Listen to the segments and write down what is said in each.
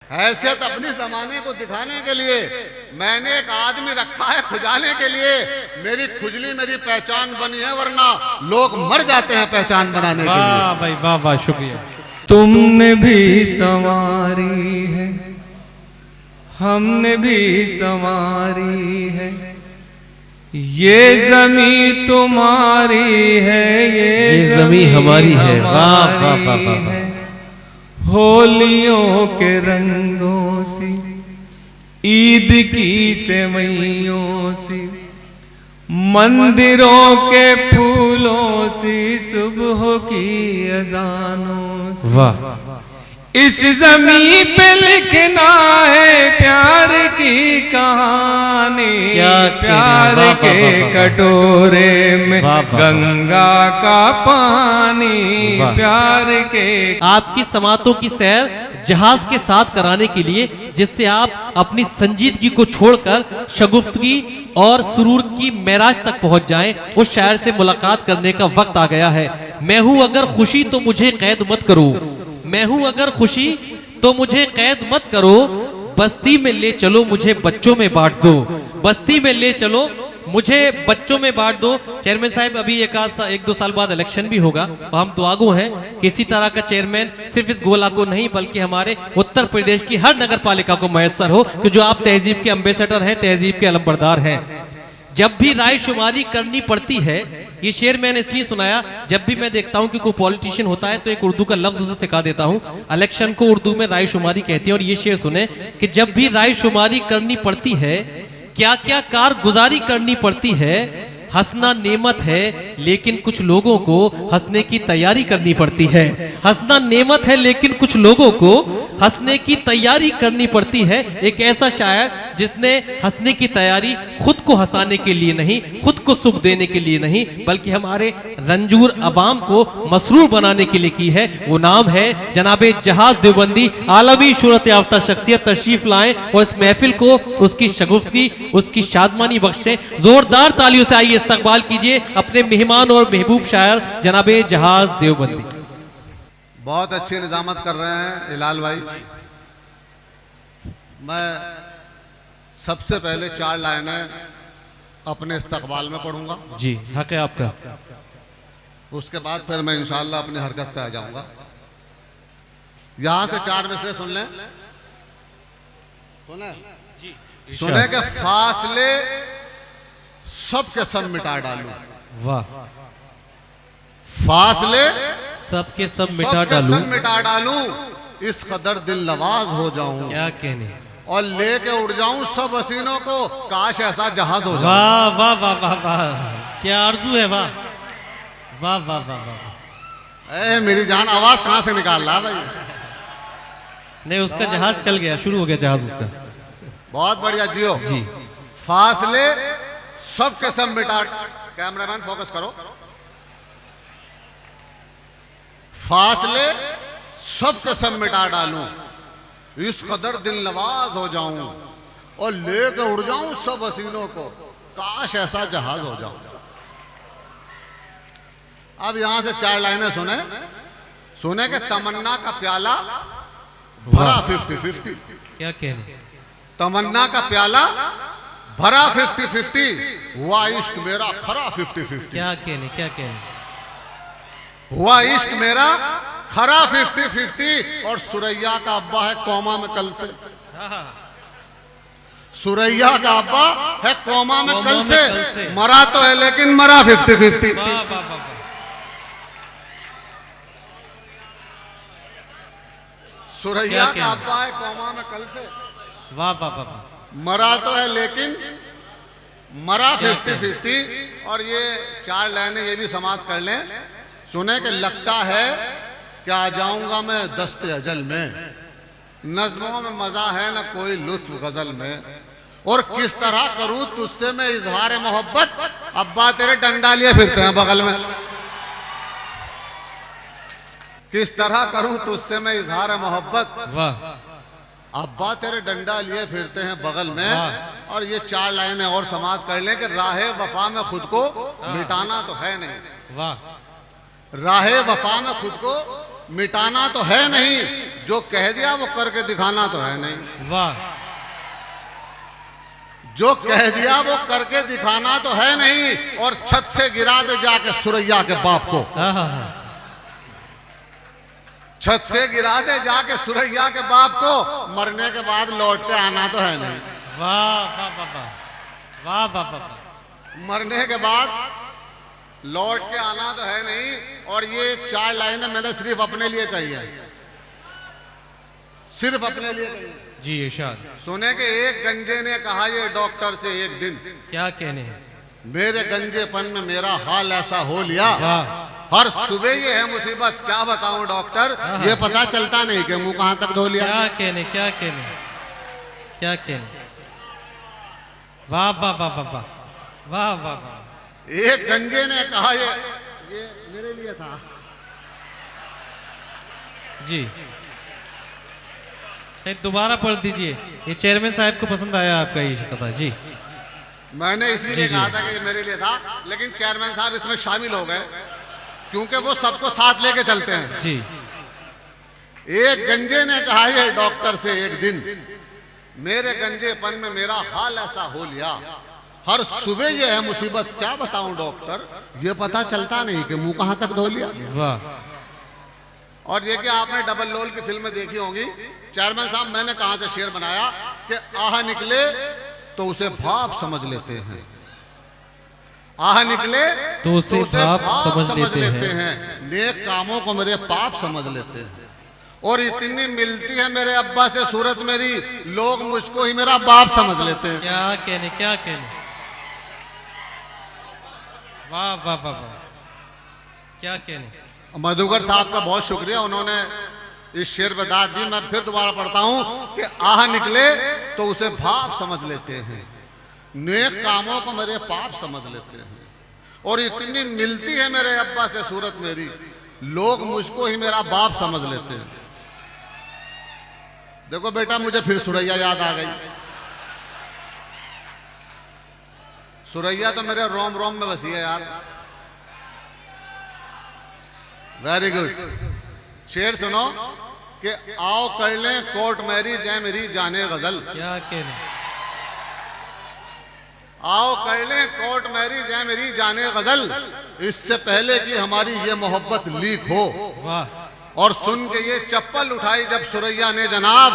हैसियत अपनी जमाने को दिखाने के लिए मैंने एक आदमी रखा है खुजाने के लिए। मेरी खुजली मेरी पहचान बनी है, वरना लोग मर जाते हैं पहचान बनाने के लिए। वाह भाई वाह वाह, शुक्रिया। तुमने भी संवारी है, हमने भी संवारी है, ये जमी तुम्हारी है, ये जमी हमारी है। वाह वाह वाह वाह। होलियों के रंगों सी, ईद की सेवइयों सी, मंदिरों के फूलों सी, सुबह की अजानों सी। वाह, इस जमीन पे लिखना है प्यार की कहानी, प्यार के कटोरे में गंगा का पानी, प्यार के। आपकी समातों की सैर जहाज के साथ कराने के लिए, जिससे आप अपनी संजीदगी को छोड़कर शगुफ्तगी और सुरूर की मेराज तक पहुंच जाएं, उस शायर से मुलाकात करने का वक्त आ गया है। मैं हूं अगर खुशी तो मुझे कैद मत करो, मैं हूं अगर खुशी तो मुझे कैद मत करो, बस्ती में ले चलो मुझे बच्चों में बांट दो, बस्ती में ले चलो मुझे बच्चों में बांट दो। चेयरमैन साहब, अभी एक दो साल बाद इलेक्शन भी होगा, तो हम दुआगो हैं कि इसी तरह का चेयरमैन सिर्फ इस गोला को नहीं बल्कि हमारे उत्तर प्रदेश की हर नगर पालिका को मैसर हो, कि जो आप तहजीब के अम्बेसडर हैं, तहजीब के अलमबरदार हैं। जब भी रायशुमारी करनी पड़ती है, ये शेर मैंने इसलिए सुनाया, जब भी मैं देखता हूं कि कोई पॉलिटिशियन होता है तो एक उर्दू का लफ्ज उसे सिखा देता हूं। इलेक्शन को उर्दू में रायशुमारी कहते हैं, और ये शेर सुने कि जब भी रायशुमारी करनी पड़ती है, क्या क्या कारगुजारी करनी पड़ती है, हंसना नेमत है लेकिन कुछ लोगों को हंसने की तैयारी करनी पड़ती है। हंसना नेमत है लेकिन कुछ लोगों को हंसने की तैयारी करनी पड़ती है। एक ऐसा शायर जिसने हंसने की तैयारी खुद को हंसाने के लिए नहीं, खुद को सुख देने के लिए नहीं, बल्कि हमारे रंजूर अवाम को मसरूर बनाने के लिए की है। वो नाम है जनाबे जहाज देवबंदी। आलमी शोहरत याफ्ता शख्सियत तशरीफ लाएं और इस महफिल को उसकी शगुफ्तगी, उसकी शादमानी बख्शें। जोरदार तालियों से आइए इस्तकबाल कीजिए अपने मेहमान और महबूब शायर जनाबे जहाज देवबंदी। बहुत अच्छी निजामत कर रहे हैं हिलाल भाई। मैं सबसे पहले 4 लाइनें अपने इस्तकबाल में पढ़ूंगा। जी, हक है आपका। उसके बाद फिर मैं इंशाअल्लाह अपनी हरकत पे आ जाऊंगा। यहां से 4 मिसरे सुन लें, सुने के फासले सब के सब मिटा डालूं। वाह, फासले सब के सब मिटा डालूं, सब मिटा डालूं, इस कदर दिल नवाज हो जाऊं, क्या कहने, और लेके उड़ जाऊं सब हसीनों को, काश ऐसा जहाज हो जाए। वाह वाह वाह वाह वाह, क्या आरजू है। वाह वाह वाह वाह वाह। ए मेरी जान, आवाज कहां से निकाल रहा भाई? नहीं, उसका जहाज चल गया, शुरू हो गया जहाज उसका। बहुत बढ़िया जियो जी। फासले सब के सब मिटा, कैमरामैन फोकस करो, फासले सब के सब मिटा डालूं, इस कदर दिल नवाज हो जाऊं, और लेके उड़ जाऊं सब हसीनों को, काश ऐसा जहाज हो जाऊं। अब यहां से 4 लाइनें सुने, सुने के तमन्ना का प्याला भरा 50-50। क्या कहने, तमन्ना का प्याला भरा 50-50, हुआ इश्क मेरा खरा 50-50। क्या कहने, क्या कहने, हुआ इश्क मेरा खरा 50-50, और सुरैया का अब्बा है कौमा में कल से, सुरैया का अब्बा है कौमा में कल से, मरा तो है लेकिन मरा 50-50। सुरैया का अब्बा है कौमा में कल से, वाह वाह वाह, मरा तो है लेकिन मरा 50-50। और ये 4 लाइनें ये भी समाप्त कर लें, सुने कि लगता है कि आ जाऊंगा मैं दस्ते अजल में, नज़्मों में मजा है ना कोई लुत्फ गजल में, और किस तरह करूं तुझसे मैं इजहार मोहब्बत, अब्बा तेरे डंडा लिए फिरते हैं बगल में, किस तरह करूं तुझसे मैं इजहार मोहब्बत, वाह, अब्बा तेरे डंडा लिए फिरते हैं बगल में। और ये 4 लाइनें और समाप्त कर लें कि राहे वफा में खुद को मिटाना तो है नहीं, वाह, राहे वफा में खुद को मिटाना तो है नहीं, जो कह दिया वो करके दिखाना तो है नहीं। वाह, जो कह दिया वो करके दिखाना तो है नहीं। और छत से गिरा दे जाके सुरैया के बाप को, हाँ हाँ हाँ, छत से गिरा दे जाके सुरैया के बाप को, मरने के बाद लौट के आना तो है नहीं। वाह वाह वाह वाह वाह वाह वाह वाह। मरने के बाद लौट के आना तो है नहीं। और ये 4 लाइनें मैंने सिर्फ अपने लिए कही है, सिर्फ अपने लिए कही है। जी इरशाद। सुने कि एक गंजे ने कहा ये डॉक्टर से एक दिन, क्या कहने हैं। मेरे गंजेपन में मेरा हाल ऐसा हो लिया, वाह, हर सुबह ये है मुसीबत, क्या बताऊं डॉक्टर, ये पता चलता नहीं कि मुंह कहां तक धो लिया। क्या कहने, क्या कहने, क्या कहने। वाह वाह वाह वाह वाह वाह वाह वाह। एक गंजे ने कहा ये मेरे लिए था। जी, एक दोबारा पढ़ दीजिए, ये चेयरमैन साहब को पसंद आया आपका ये कथा। जी, मैंने इसीलिए जी, कहा जी। था कि ये मेरे लिए था, लेकिन चेयरमैन साहब इसमें शामिल हो गए क्योंकि वो सबको साथ लेके चलते हैं। जी, एक गंजे ने कहा ये डॉक्टर से एक दिन, मेरे गंजेपन में मेरा हाल ऐसा हो लिया, हर सुबह ये है मुसीबत, क्या बताऊं डॉक्टर, ये पता चलता नहीं कि मुंह कहां तक धो लिया। वाह। और ये कि आपने डबल लोल की फिल्म देखी होगी। चेयरमैन साहब, मैंने कहां से शेर बनाया कि आह निकले तो उसे भाप समझ लेते हैं, आह निकले तो उसे भाप समझ लेते हैं, नेक कामों को मेरे पाप समझ लेते हैं। और इतनी मिलती है मेरे अब्बा से सूरत मेरी, लोग मुझको ही मेरा बाप समझ लेते हैं। क्या कहने, क्या कहने। वाह वाह वाह वाह, क्या कहने। मधुकर साहब का बहुत शुक्रिया, उन्होंने इस शेर पे दाद दी। मैं फिर दोबारा पढ़ता हूं कि आह निकले तो उसे भाप समझ लेते हैं, नेक कामों को मेरे पाप समझ लेते हैं। और इतनी मिलती है मेरे अब्बा से सूरत मेरी, लोग मुझको ही मेरा बाप समझ लेते हैं। देखो बेटा, मुझे फिर सुरैया याद आ गई। सुरैया तो मेरे रोम रोम में बसी है यार। Very good. शेर सुनो कि आओ कर लें कोर्ट मैरी जय मेरी जाने गजल, क्या कहने। आओ कर लें कोर्ट मैरी जय मेरी जाने गजल, इससे पहले कि हमारी ये मोहब्बत लीक हो। वाह। और सुन के ये चप्पल उठाई जब सुरैया ने जनाब,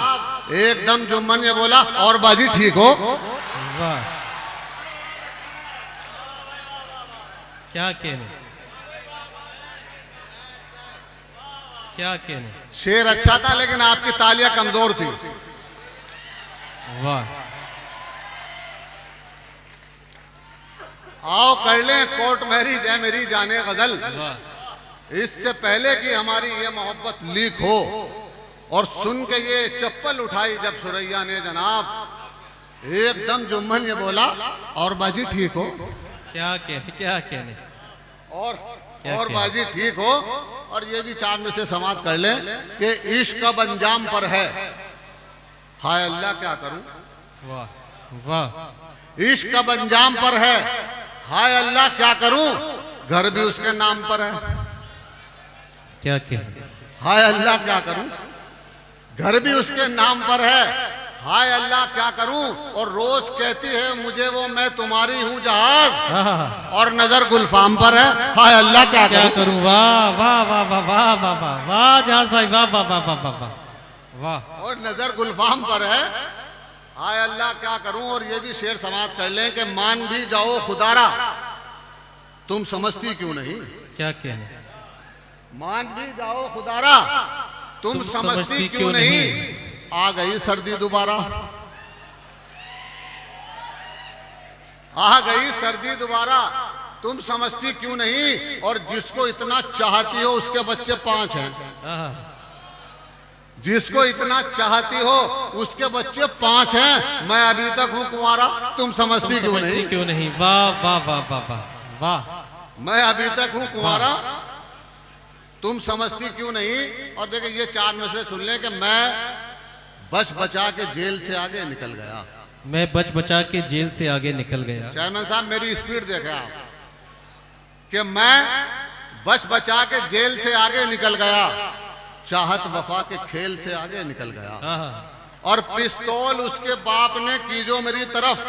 एकदम जुम्मन ये बोला और बाजी ठीक हो। वाह, क्या कहने, क्या कहने। शेर अच्छा था लेकिन आपकी तालियां कमजोर थी। वाह। आओ कर लें कोर्ट मैरी जय मेरी जाने गजल, वाह, इससे पहले कि हमारी ये मोहब्बत लीक हो। और सुन के ये चप्पल उठाई जब सुरैया ने जनाब, एकदम जुम्मन ये बोला और बाजी ठीक हो। क्या कहने, क्या कहने। और क्या और कहने? बाजी ठीक हो। और ये भी 4 में से समाप्त कर ले कि इश्क कब अंजाम पर है, हाय अल्लाह क्या करूं। वाह वाह। इश्क कब अंजाम पर है, हाय अल्लाह क्या करूं, घर भी उसके नाम पर है। क्या कहने। हाय अल्लाह क्या करूं, घर भी उसके नाम पर है, हाय अल्लाह क्या करूं। और रोज कहती है मुझे वो मैं तुम्हारी हूं जहाज, हाँ, और नजर गुलफाम पर है, हाय अल्लाह क्या क्या करूं। करूं। वाह वाह वाह वाह वाह वाह वाह वाह जहाज भाई, वाह वाह वाह वाह वाह वाह वाह। और नजर गुलफाम पर है, हाय अल्लाह क्या करूं। और ये भी शेर समाप्त कर लें कि मान भी जाओ खुदारा, तुम समझती क्यों नहीं। क्या कहने। मान भी जाओ खुदारा, तुम समझती क्यों नहीं। आ गई सर्दी दोबारा, आ गई सर्दी दोबारा, तुम समझती क्यों नहीं। और जिसको इतना चाहती हो उसके बच्चे 5 हैं, हाँ, जिसको इतना चाहती हो उसके बच्चे 5 हैं, मैं अभी तक हूं कुंवारा, तुम समझती क्यों समझती नहीं। क्यों नहीं। वाह वाह वाह वाह वाह वाह। मैं अभी तक हूं कुंवारा, तुम समझती क्यों नहीं। और देखिए ये 4 में से सुन ले कि मैं बच बचा के जेल से आगे निकल गया। मैं बच बचा के जेल से आगे निकल गया। चेयरमैन साहब मेरी स्पीड देखे आप, कि मैं बच बचा के जेल से आगे निकल गया। चाहत वफा के खेल से आगे निकल गया। हाँ, और पिस्तौल उसके बाप ने की जो मेरी तरफ,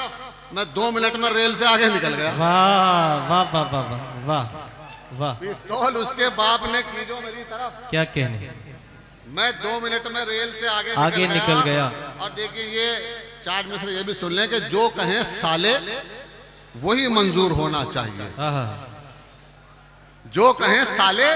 मैं 2 मिनट में रेल से आगे निकल गया। वाह वाह वाह वाह वाह वाह वाह, पिस्तौल उसके बाप ने की जो मेरी तरफ, क्या कहने, मैं 2 मिनट में रेल से आगे निकल गया। और देखिए ये चार मिसरे ये भी सुन लें कि जो कहें साले वही मंजूर होना चाहिए। हाँ, जो कहें साले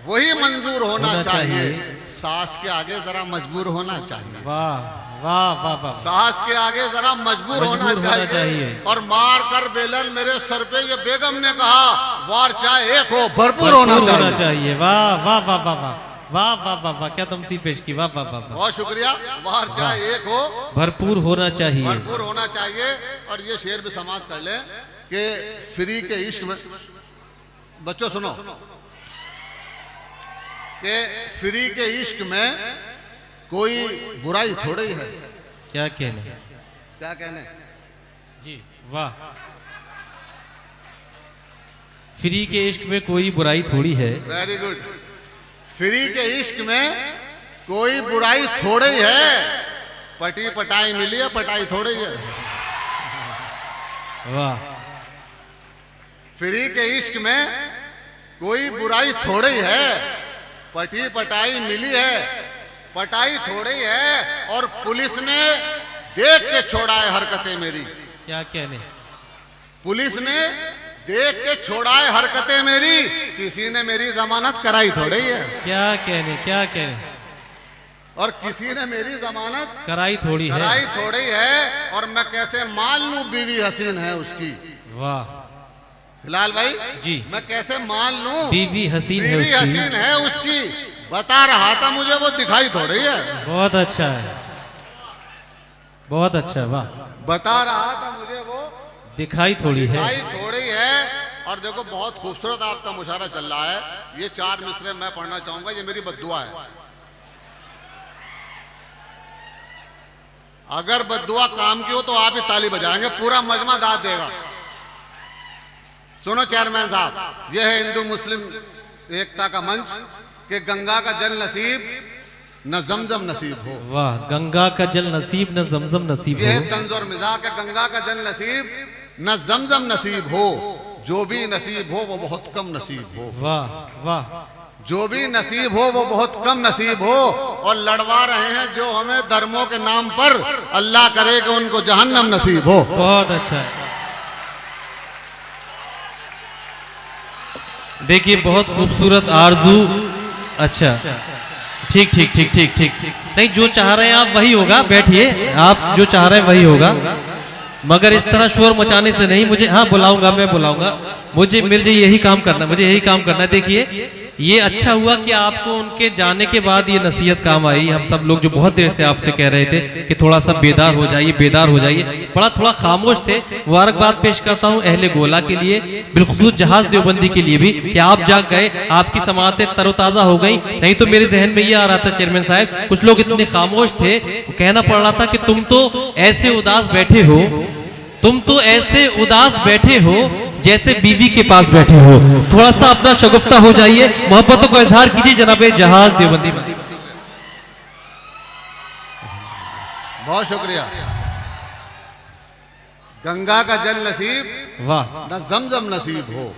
वही मंजूर होना होना चाहिए। चाहिए। सास के आगे जरा मजबूर होना चाहिए। वाह वाह वाह वाह, सास के आगे जरा मजबूर होना चाहिए। और मार कर बेलन मेरे सर पे ये बेगम ने कहा, वार चाहे एक हो भरपूर होना चाहिए। वाह वाह वाह वाह वाह वाह वाह वाह वाह, क्या तमसील पेश की, वाह वाह वाह वाह, बहुत शुक्रिया। वार चाहे एक हो भरपूर होना चाहिए। भरपूर होना चाहिए। और ये शेर भी समाप्त कर ले कि फ्री के इश्क में, बच्चों सुनो, कि फ्री के इश्क में कोई बुराई थोड़ी है। क्या कहने, क्या कहने जी वाह, फ्री के इश्क में कोई बुराई थोड़ी है। Very good. फ्री के इश्क में कोई बुराई थोड़ी है, पटी पटाई मिली है, पटाई थोड़ी है। वाह, फ्री के इश्क में कोई बुराई थोड़ी है, पटी पटाई मिली है, पटाई थोड़ी है। और पुलिस ने देख के छोड़ा है हरकतें मेरी। क्या कहने, पुलिस ने देख के छोड़ा है हरकतें मेरी, किसी ने मेरी जमानत कराई थोड़ी है। क्या कहने, क्या कहने, और किसी ने मेरी जमानत कराई थोड़ी है। कराई थोड़ी है। और मैं कैसे मान लूं बीवी हसीन है उसकी। वाह हिलाल भाई जी, मैं कैसे मान लूं बीवी हसीन है बीवी उसकी। हसीन है उसकी। बता रहा था मुझे, वो दिखाई थोड़ी है। बहुत अच्छा है, बहुत अच्छा है, वाह, बता रहा था मुझे, वो दिखाई थोड़ी है। दिखाई थोड़ी है। और देखो बहुत खूबसूरत आपका मुशायरा चल रहा है। ये 4 मिसरे मैं पढ़ना चाहूंगा, ये मेरी बद्दुआ है। अगर बद्दुआ काम की हो तो आप ही ताली बजाएंगे, पूरा मजमा दाद देगा। सुनो चेयरमैन साहब, यह है हिंदू मुस्लिम एकता का मंच कि गंगा का जल नसीब न जमजम नसीब हो। वाह, गंगा का जल नसीब न जमजम नसीब यह हो। है तंज और मिजाज के गंगा का जल नसीब न जमजम नसीब हो। जो भी नसीब हो वो बहुत कम नसीब हो। वाह वाह, जो भी नसीब हो वो बहुत कम नसीब हो। और लड़वा रहे हैं जो हमें धर्मों के नाम पर, अल्लाह करे कि उनको जहन्नम नसीब हो। बहुत अच्छा है। देखिए बहुत खूबसूरत आरजू। अच्छा, ठीक ठीक ठीक ठीक ठीक, नहीं जो चाह रहे हैं आप वही होगा, बैठिए, आप जो चाह रहे हैं वही होगा, मगर इस तरह शोर मचाने से नहीं। मुझे, हाँ बुलाऊंगा, मैं बुलाऊंगा, मुझे यही काम करना, मुझे यही काम करना है। देखिए ये अच्छा हुआ कि आपको उनके जाने के बाद ये नसीहत काम आई। हम सब लोग जो बहुत देर से आपसे कह रहे थे कि थोड़ा सा बेदार हो जाइए, बेदार हो जाइए, बड़ा थोड़ा खामोश थे। मुबारकबाद पेश करता हूँ अहले गोला के लिए, बिलखुसूस जहाज देवबंदी के लिए भी, कि आप जाग गए, आपकी समाअतें तरोताज़ा हो गई। नहीं तो मेरे जहन में ये आ रहा था चेयरमैन साहब, कुछ लोग इतने खामोश थे, कहना पड़ रहा था कि तुम तो ऐसे उदास बैठे हो, तुम तो ऐसे उदास बैठे हो जैसे बीवी के पास बैठे हो। थोड़ा सा अपना शगुफ्ता हो जाइए, मोहब्बतों का इजहार कीजिए जनाबे जहाज देवबंदी। बहुत शुक्रिया। गंगा का जल नसीब वाह, न जमजम नसीब हो।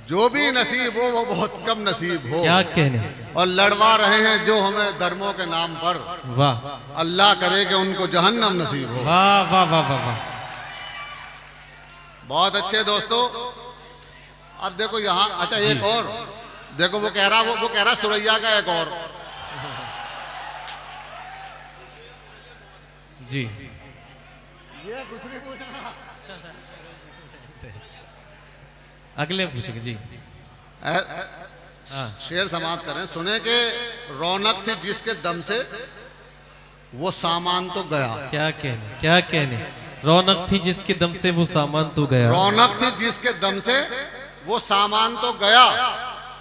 जो भी नसीब हो वो बहुत कम नसीब हो। क्या कहने, और लड़वा रहे हैं जो हमें धर्मों के नाम पर, वाह, अल्लाह करे कि उनको जहन्नम नसीब हो। वाह वाह वाह वाह वाह, बहुत अच्छे दोस्तों। अब देखो यहाँ, अच्छा एक और देखो, वो कह रहा सुरैया का एक और जी, ये कुछ नहीं पूछना, अगले पूछेंगे जी। शेर समाप्त करें। सुने के रौनक थी जिसके दम से वो सामान तो गया। क्या कहने, क्या कहने, रौनक थी जिसके दम से वो सामान तो गया। रौनक थी जिसके दम से वो सामान तो गया,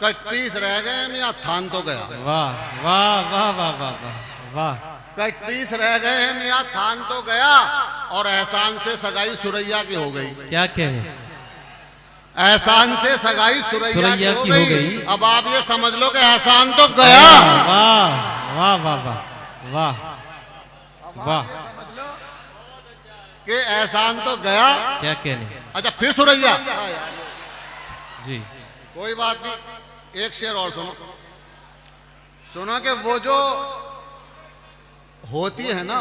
कट पीस रह गए मियां थान तो गया। वाह वाह वाह वाह वाह वाह वाह, कट पीस रह गए हैं मियां थान तो गया। और एहसान से सगाई सुरैया की हो गई। क्या कहने, एहसान से सगाई सुरैया की हो गई। अब आप ये समझ लो कि एहसान तो गया। वाह वाह वाह वाह वाह वाह, कि एहसान तो गया। क्या कहने। अच्छा फिर सुरैया जी कोई बात नहीं, एक शेर और सुनो। सुनो कि वो जो होती है ना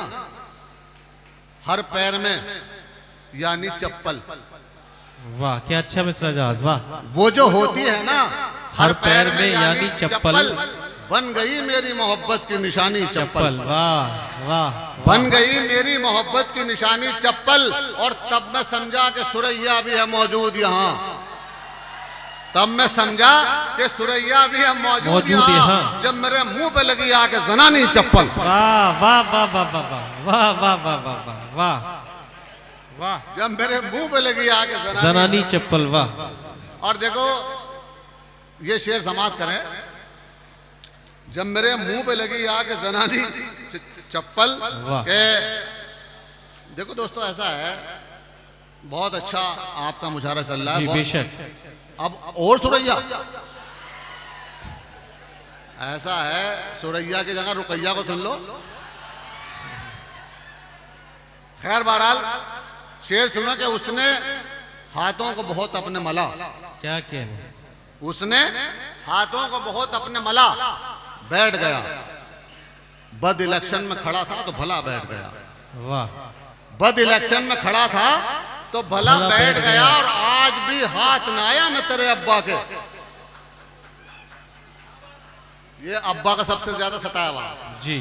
हर पैर में यानी चप्पल, वाह क्या अच्छा मिश्रा जहाज, वाह। वो जो होती है ना हर पैर में यानी चप्पल, बन गई मेरी मोहब्बत की निशानी चप्पल। वाह वाह, बन गई मेरी मोहब्बत की निशानी चप्पल। और तब मैं समझा कि सुरैया भी है मौजूद यहाँ। तब मैं समझा कि सुरैया भी है मौजूद यहाँ, जब मेरे मुंह पे लगी आके जनानी चप्पल। वाह वाह वाह वाह वाह वाह वाह वाह वाह वाह वाह, जब मेरे मुंह पे लगी आके जनानी चप्पल, वाह। और देखो ये शेर समाप्त करें। जब मेरे मुंह पे लगी आके जनानी चप्पल के। देखो दोस्तों ऐसा है, बहुत अच्छा आपका मुशायरा चल रहा है, जी बेशक। अब और सुरैया ऐसा है, सुरैया की जगह रुकैया को सुन लो। खैर बहरहाल शेर सुनो कि उसने हाथों को बहुत अपने मला। क्या कहने। उसने हाथों को बहुत अपने मला, बैठ गया। बद इलेक्शन में खड़ा था तो भला बैठ गया। वाह। बद इलेक्शन में खड़ा था तो भला बैठ गया। और आज भी हाथ ना आया मैं तेरे अब्बा के। ये अब्बा का सबसे ज्यादा सताया हुआ जी।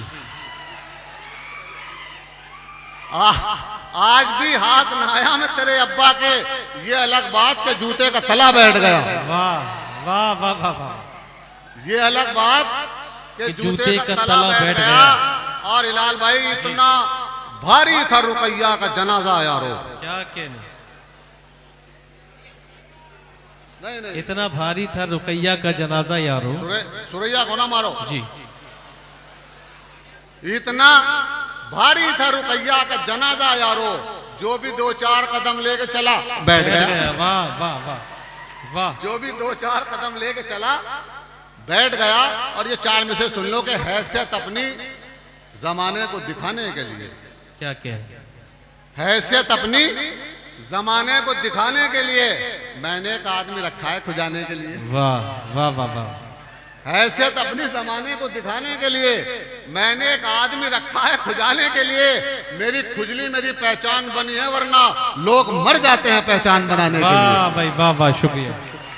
आज भी हाथ ना आया मैं तेरे अब्बा के। ये अलग बात के जूते का तला बैठ गया। वाह वाह वाह वाह वाह। ये अलग बात के जूते का तला बैठ गया। और हिलाल भाई इतना भारी था रुकैया का जनाजा यारो। क्या कहने। नहीं इतना भारी था रुकैया का जनाजा यारो। सुरैया को ना मारो जी। इतना भारी था रुकैया का जनाजा यारो, जो भी 2-4 कदम लेके चला बैठ गया। वाह वाह वाह वाह। जो भी 2-4 कदम लेके चला बैठ गया। और ये 4 में से सुन लो कि हैसियत अपनी जमाने को दिखाने के लिए। क्या कहने। हैसियत अपनी जमाने को दिखाने के लिए मैंने एक आदमी रखा है खुजाने के लिए। वाह वाह वाह वाह। हैसियत अपनी जमाने को दिखाने के लिए मैंने एक आदमी रखा है खुजाने के लिए। मेरी खुजली मेरी पहचान बनी है, वरना लोग मर जाते हैं पहचान बनाने के लिए। वाह भाई वाह वाह, शुक्रिया।